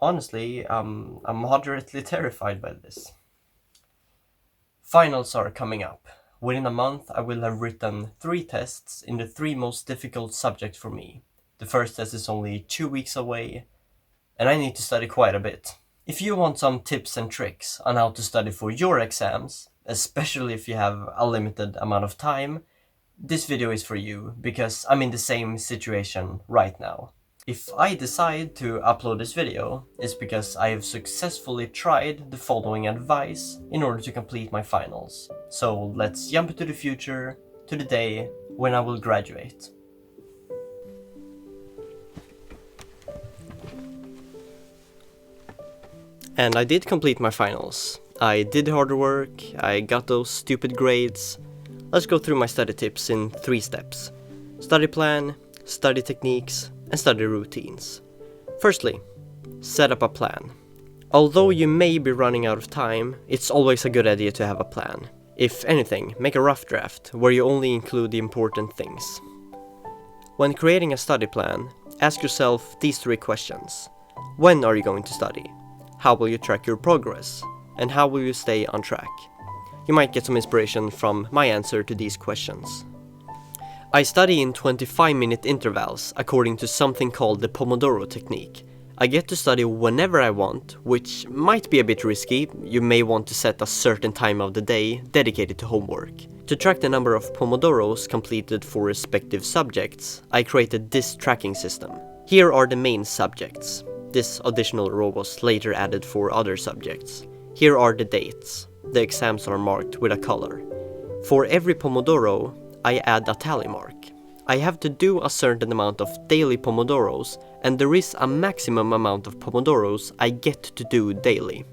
Honestly, I'm moderately terrified by this. Finals are coming up. Within a month, I will have written 3 tests in the 3 most difficult subjects for me. The first test is only 2 weeks away, and I need to study quite a bit. If you want some tips and tricks on how to study for your exams, especially if you have a limited amount of time, this video is for you, because I'm in the same situation right now. If I decide to upload this video, it's because I have successfully tried the following advice in order to complete my finals. So let's jump into the future, to the day when I will graduate. And I did complete my finals. I did hard work, I got those stupid grades. Let's go through my study tips in 3 steps. Study plan, study techniques, and study routines. Firstly, set up a plan. Although you may be running out of time, it's always a good idea to have a plan. If anything, make a rough draft where you only include the important things. When creating a study plan, ask yourself these 3 questions. When are you going to study? How will you track your progress? And how will you stay on track? You might get some inspiration from my answer to these questions. I study in 25-minute intervals according to something called the Pomodoro technique. I get to study whenever I want, which might be a bit risky. You may want to set a certain time of the day dedicated to homework. To track the number of Pomodoros completed for respective subjects, I created this tracking system. Here are the main subjects. This additional row was later added for other subjects. Here are the dates. The exams are marked with a color. For every Pomodoro, I add a tally mark. I have to do a certain amount of daily Pomodoros, and there is a maximum amount of Pomodoros I get to do daily.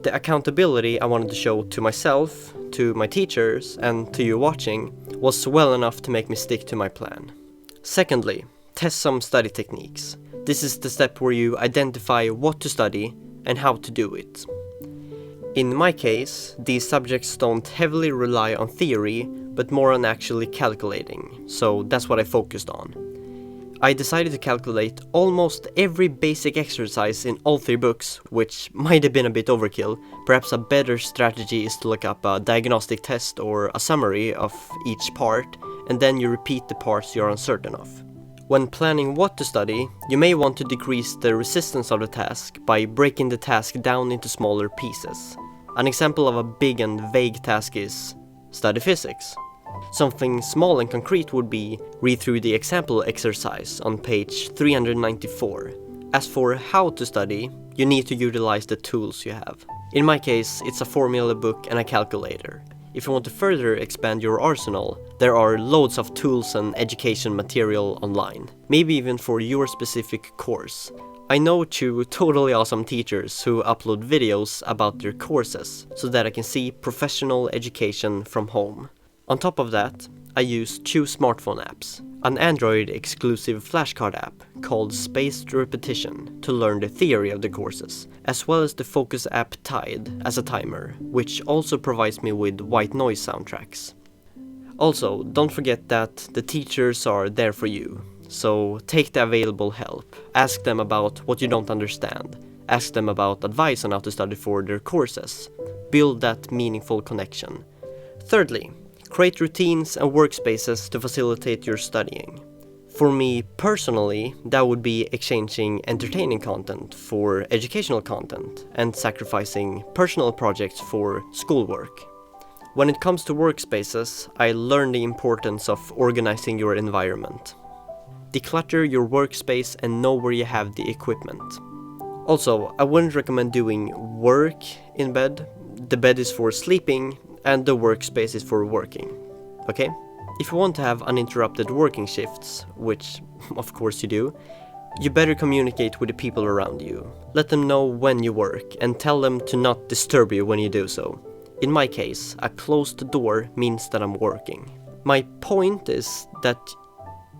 The accountability I wanted to show to myself, to my teachers, and to you watching was well enough to make me stick to my plan. Secondly, test some study techniques. This is the step where you identify what to study and how to do it. In my case, these subjects don't heavily rely on theory, but more on actually calculating, so that's what I focused on. I decided to calculate almost every basic exercise in all 3 books, which might have been a bit overkill. Perhaps a better strategy is to look up a diagnostic test or a summary of each part, and then you repeat the parts you're uncertain of. When planning what to study, you may want to decrease the resistance of the task by breaking the task down into smaller pieces. An example of a big and vague task is study physics. Something small and concrete would be read through the example exercise on page 394. As for how to study, you need to utilize the tools you have. In my case, it's a formula book and a calculator. If you want to further expand your arsenal, there are loads of tools and education material online, maybe even for your specific course. I know 2 totally awesome teachers who upload videos about their courses, so that I can see professional education from home. On top of that, I use 2 smartphone apps. An Android-exclusive flashcard app called Spaced Repetition to learn the theory of the courses, as well as the Focus app Tide as a timer, which also provides me with white noise soundtracks. Also, don't forget that the teachers are there for you, so take the available help. Ask them about what you don't understand. Ask them about advice on how to study for their courses. Build that meaningful connection. Thirdly, create routines and workspaces to facilitate your studying. For me personally, that would be exchanging entertaining content for educational content and sacrificing personal projects for schoolwork. When it comes to workspaces, I learned the importance of organizing your environment. Declutter your workspace and know where you have the equipment. Also, I wouldn't recommend doing work in bed. The bed is for sleeping and the workspace is for working. Okay? If you want to have uninterrupted working shifts, which of course you do, you better communicate with the people around you. Let them know when you work and tell them to not disturb you when you do so. In my case, a closed door means that I'm working. My point is that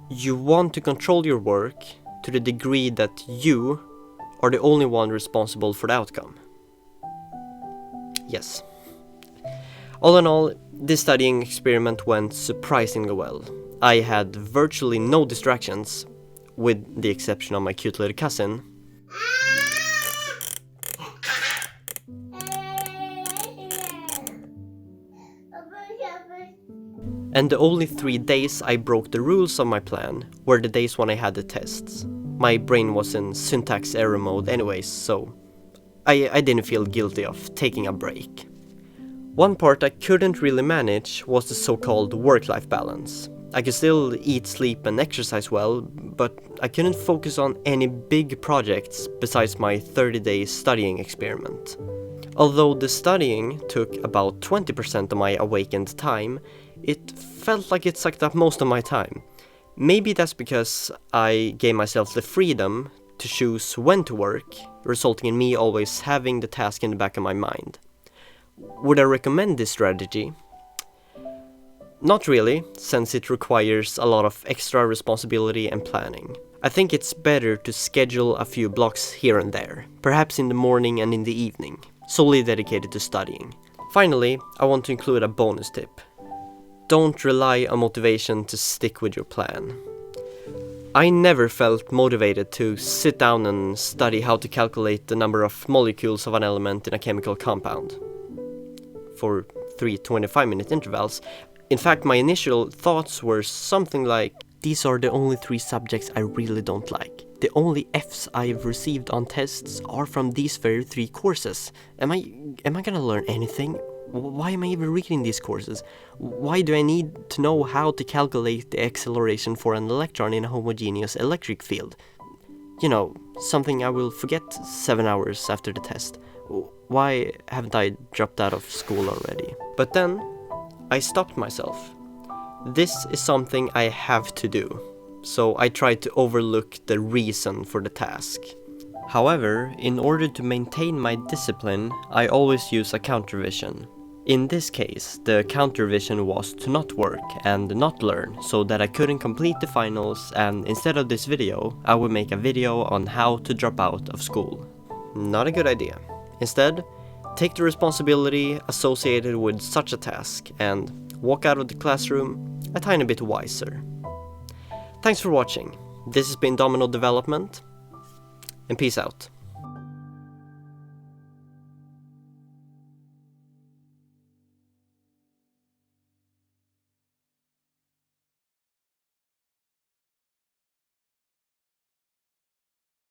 you want to control your work to the degree that you are the only one responsible for the outcome. Yes. All in all, this studying experiment went surprisingly well. I had virtually no distractions, with the exception of my cute little cousin. And the only 3 days I broke the rules of my plan were the days when I had the tests. My brain was in syntax error mode anyways, so I didn't feel guilty of taking a break. One part I couldn't really manage was the so-called work-life balance. I could still eat, sleep and exercise well, but I couldn't focus on any big projects besides my 30-day studying experiment. Although the studying took about 20% of my awakened time, it felt like it sucked up most of my time. Maybe that's because I gave myself the freedom to choose when to work, resulting in me always having the task in the back of my mind. Would I recommend this strategy? Not really, since it requires a lot of extra responsibility and planning. I think it's better to schedule a few blocks here and there, perhaps in the morning and in the evening, solely dedicated to studying. Finally, I want to include a bonus tip. Don't rely on motivation to stick with your plan. I never felt motivated to sit down and study how to calculate the number of molecules of an element in a chemical compound for 3 25-minute intervals. In fact, my initial thoughts were something like, these are the only 3 subjects I really don't like. The only Fs I've received on tests are from these very 3 courses. Am I gonna learn anything? Why am I even reading these courses? Why do I need to know how to calculate the acceleration for an electron in a homogeneous electric field? You know, something I will forget 7 hours after the test. Why haven't I dropped out of school already? But then, I stopped myself. This is something I have to do, so I tried to overlook the reason for the task. However, in order to maintain my discipline, I always use a countervision. In this case, the countervision was to not work and not learn, so that I couldn't complete the finals, and instead of this video, I would make a video on how to drop out of school. Not a good idea. Instead, take the responsibility associated with such a task and walk out of the classroom a tiny bit wiser. Thanks for watching. This has been Domino Development, and peace out.